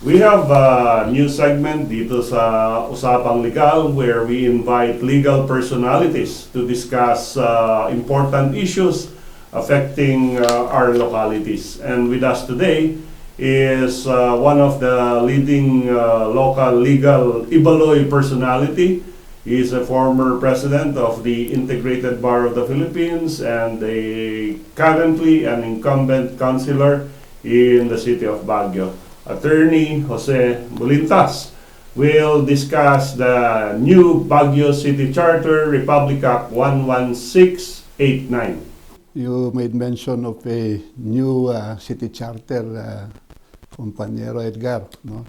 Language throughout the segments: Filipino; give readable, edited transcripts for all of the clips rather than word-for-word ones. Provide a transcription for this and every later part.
We have a new segment dito sa Usapang Legal where we invite legal personalities to discuss important issues affecting our localities. And with us today is one of the leading local legal Ibaloy personality. He is a former president of the Integrated Bar of the Philippines and currently an incumbent councilor in the city of Baguio. Attorney Jose Bulintas will discuss the new Baguio City Charter, Republic Act 11689. You made mention of a new city charter, Compañero Edgar. No?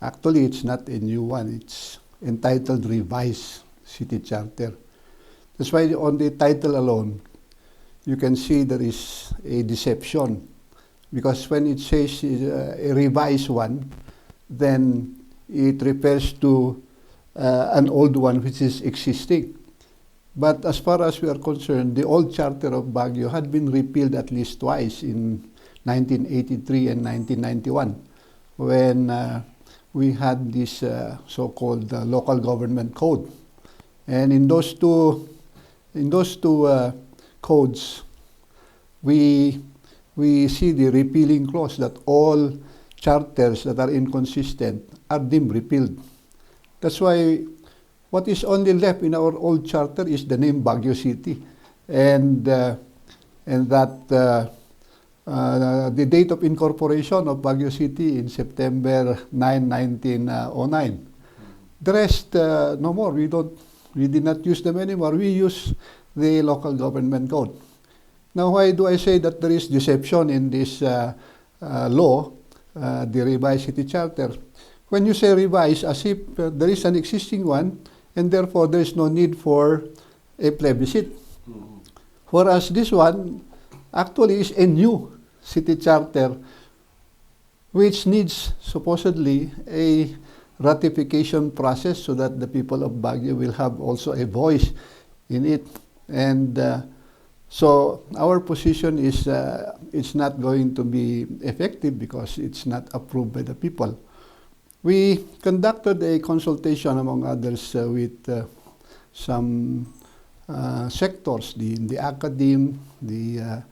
Actually, it's not a new one. It's entitled Revised City Charter. That's why on the title alone, you can see there is a deception. Because when it says a revised one, then it refers to an old one which is existing. But as far as we are concerned, the old Charter of Baguio had been repealed at least twice in 1983 and 1991 when we had this so-called local government code. And in those two codes, we see the repealing clause that all charters that are inconsistent are deemed repealed. That's why what is only left in our old charter is the name Baguio City, and that the date of incorporation of Baguio City in September 9, 1909. The rest, no more. We did not use them anymore. We use the local government code. Now, why do I say that there is deception in this law, the revised city charter? When you say revised, as if there is an existing one, and therefore there is no need for a plebiscite. Whereas this one actually is a new city charter, which needs supposedly a ratification process so that the people of Baguio will have also a voice in it. And so our position is it's not going to be effective because it's not approved by the people. We conducted a consultation, among others, with some sectors, the academe, the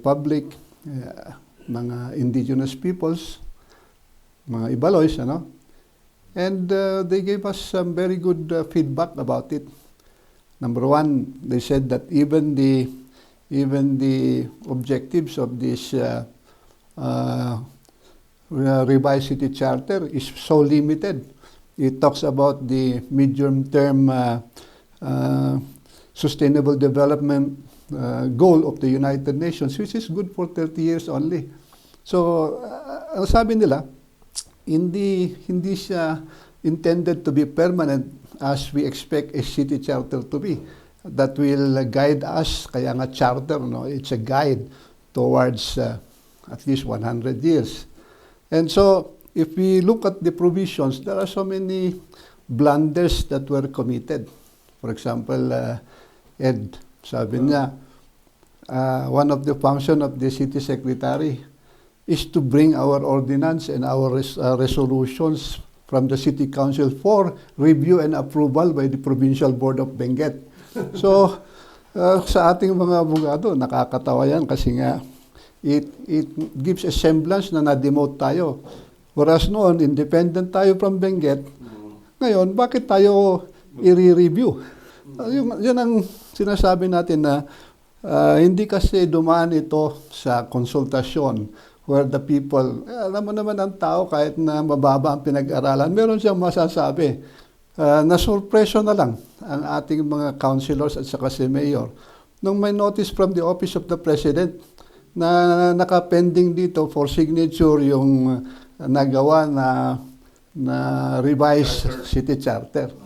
public, mga indigenous peoples, mga Ibaloys, ano? And they gave us some very good feedback about it. Number one, they said that even the objectives of this revised city charter is so limited. It talks about the medium-term sustainable development goal of the United Nations, which is good for 30 years only. So, ang sabi nila, hindi siya intended to be permanent as we expect a city charter to be. That will guide us, kaya nga charter, no? It's a guide towards at least 100 years. And so, if we look at the provisions, there are so many blunders that were committed. For example, Ed, sabi niya, one of the function of the city secretary is to bring our ordinance and our resolutions from the City Council for review and approval by the Provincial Board of Benguet. So, sa ating mga abogado, nakakatawa yan kasi nga, it gives a semblance na na-demote tayo. Whereas noon, independent tayo from Benguet. Ngayon, bakit tayo i-review? Yun ang sinasabi natin na hindi kasi dumaan ito sa konsultasyon where the people, alam mo naman ang tao kahit na mababa ang pinag-aralan, meron siyang masasabi. Nasurpreso na lang ang ating mga councilors at saka si Mayor. Nung may notice from the Office of the President na nakapending dito for signature yung nagawa na revised city charter.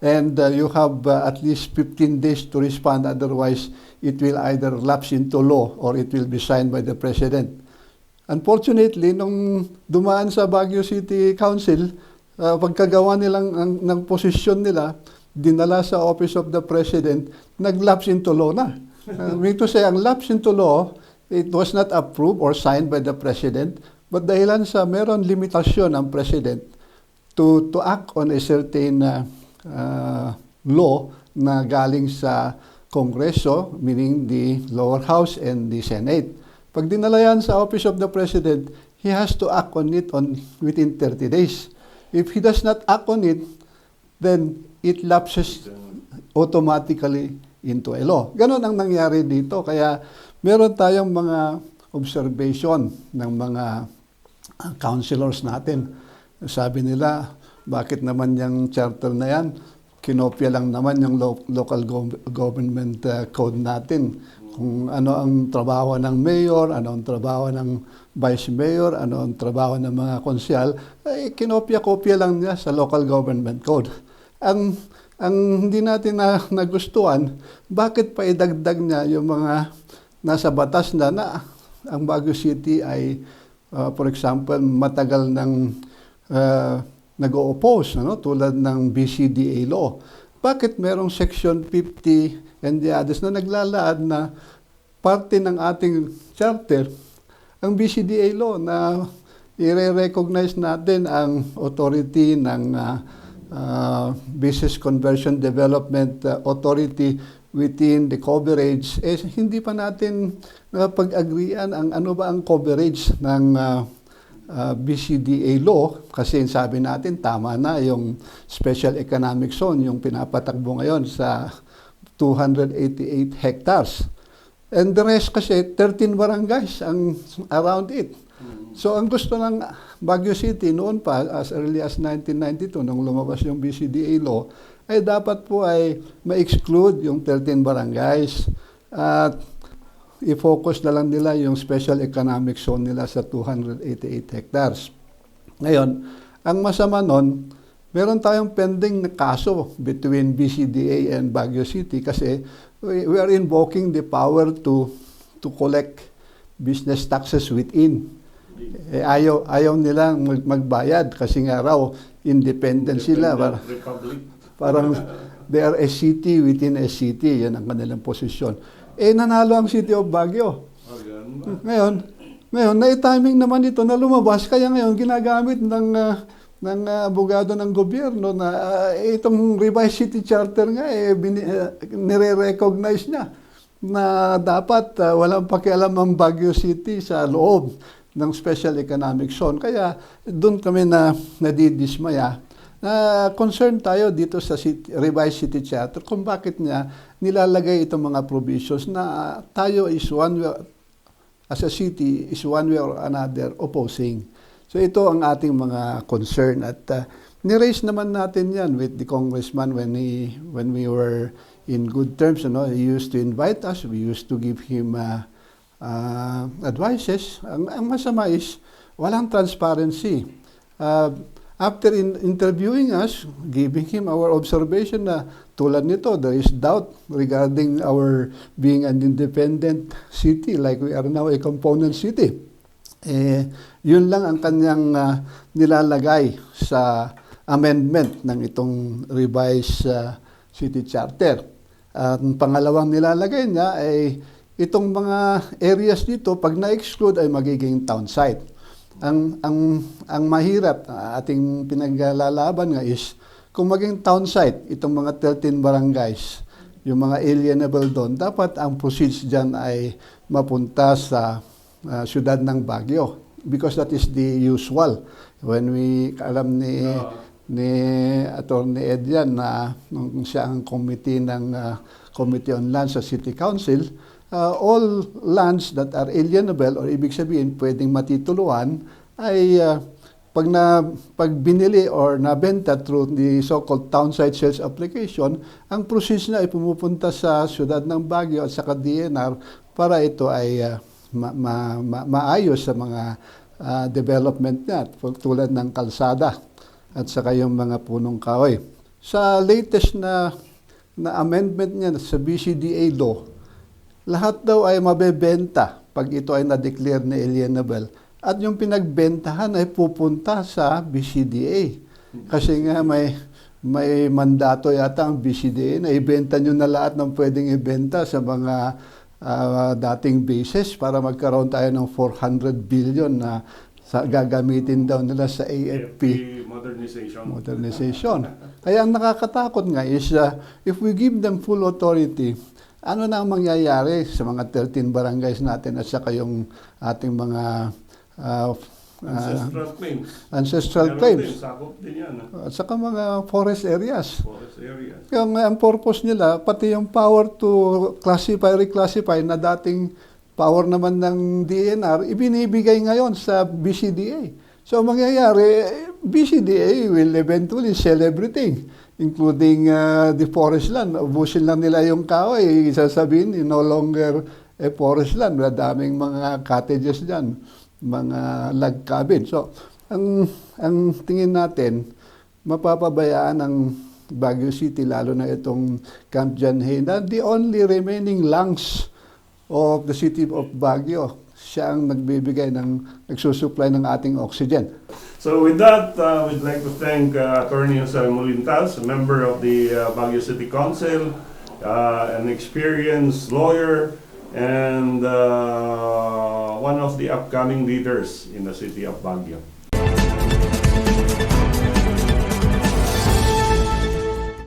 And you have at least 15 days to respond, otherwise it will either lapse into law or it will be signed by the President. Unfortunately, nung dumaan sa Baguio City Council, pagkagawa nilang ng posisyon nila, dinala sa Office of the President, nag-lapse into law na. Meaning to say, ang lapse into law, it was not approved or signed by the President, But dahilan sa meron limitasyon ang President to act on a certain law na galing sa Kongreso, meaning the lower house and the Senate. Pag dinala yan sa Office of the President, he has to act on it within 30 days. If he does not act on it, then it lapses automatically into a law. Ganon ang nangyari dito. Kaya meron tayong mga observation ng mga councilors natin. Sabi nila, bakit naman yung charter na yan? Kinopya lang naman yung local government code natin. Kung ano ang trabaho ng mayor, ano ang trabaho ng vice mayor, ano ang trabaho ng mga konsyal, kinopya-kopya lang niya sa local government code. Ang hindi natin nagustuhan, bakit pa idagdag niya yung mga nasa batas na ang Baguio City ay, for example, matagal ng nag-o-oppose, tulad ng BCDA law. Bakit merong Section 50 and the others na naglalaad na parte ng ating charter, ang BCDA law na i-recognize natin ang authority ng Business Conversion Development Authority within the coverage, hindi pa natin napag-agreean ang ano ba ang coverage ng BCDA law, kasi sabi natin tama na yung Special Economic Zone, yung pinapatakbo ngayon sa 288 hectares. And the rest kasi 13 barangays ang around it. So ang gusto ng Baguio City noon pa, as early as 1992, nung lumabas yung BCDA law, ay dapat po ay ma-exclude yung 13 barangays at i-focus na lang nila yung special economic zone nila sa 288 hectares. Ngayon, ang masama nun, meron tayong pending na kaso between BCDA and Baguio City kasi we are invoking the power to collect business taxes within. Ayaw nilang magbayad kasi nga raw independent sila. Parang they are a city within a city. Yan ang kanilang posisyon. Nanalo ang City of Baguio. Ngayon, na-timing naman ito na lumabas. Kaya ngayon, ginagamit ng abogado ng gobyerno na itong revised city charter nga, nire-recognize niya na dapat walang pakialam ang Baguio City sa loob ng Special Economic Zone. Kaya doon kami nadidismaya. Concerned tayo dito sa revised city charter kung bakit niya nilalagay itong mga provisions na tayo is one way, as a city, is one way or another opposing. So ito ang ating mga concern at ni-raise naman natin yan with the congressman when we were in good terms. He used to invite us, we used to give him advices. Ang masama is walang transparency. After interviewing us, giving him our observation na tulad nito, there is doubt regarding our being an independent city like we are now a component city. Yun lang ang kanyang nilalagay sa amendment ng itong revised city charter. Ang pangalawang nilalagay niya ay itong mga areas dito, pag na-exclude ay magiging town site. Ang mahirap ating pinaglalaban nga is kung maging town site, itong mga 13 barangays, yung mga alienable doon, dapat ang proceeds dyan ay mapunta sa siyudad ng Baguio because that is the usual. When alam ni Attorney Ed yan na nung siya ang committee ng Committee on Lands sa City Council, all lands that are alienable or ibig sabihin pwedeng matituluan ay pag binili or nabenta through the so-called town site sales application, ang proceeds na ay pumupunta sa siyudad ng Baguio at sa DNR para ito ay maayos sa mga development niya tulad ng kalsada at saka yung mga punong kahoy. Sa latest na amendment niya sa BCDA law, lahat daw ay mabebenta pag ito ay na-declare na alienable. At yung pinagbentahan ay pupunta sa BCDA. Kasi nga may mandato yata ang BCDA na ibenta nyo na lahat ng pwedeng ibenta sa mga dating bases para magkaroon tayo ng 400 billion na gagamitin daw nila sa AFP modernization. Kaya ang nakakatakot nga is if we give them full authority, ano na ang mangyayari sa mga 13 barangays natin at saka yung ating mga Ancestral claims. ancestral Meron claims. din, sakop din yan. At saka mga forest areas. Forest areas. Yung ang purpose nila, pati yung power to classify, reclassify na dating power naman ng DNR, ibinibigay ngayon sa BCDA. So, ang mangyayari, BCDA will eventually sell everything, including the forest land. Ubusin lang nila yung kahoy, sasabihin, no longer a forest land. Madaming mga cottages dyan, mga log cabin. So, ang tingin natin, mapapabayaan ng Baguio City, lalo na itong Camp John Hay, na the only remaining lungs of the city of Baguio. Siya ang nagsusupply ng ating oxygen. So with that, we'd like to thank Attorney Jose Molintas, a member of the Baguio City Council, an experienced lawyer, and one of the upcoming leaders in the city of Baguio.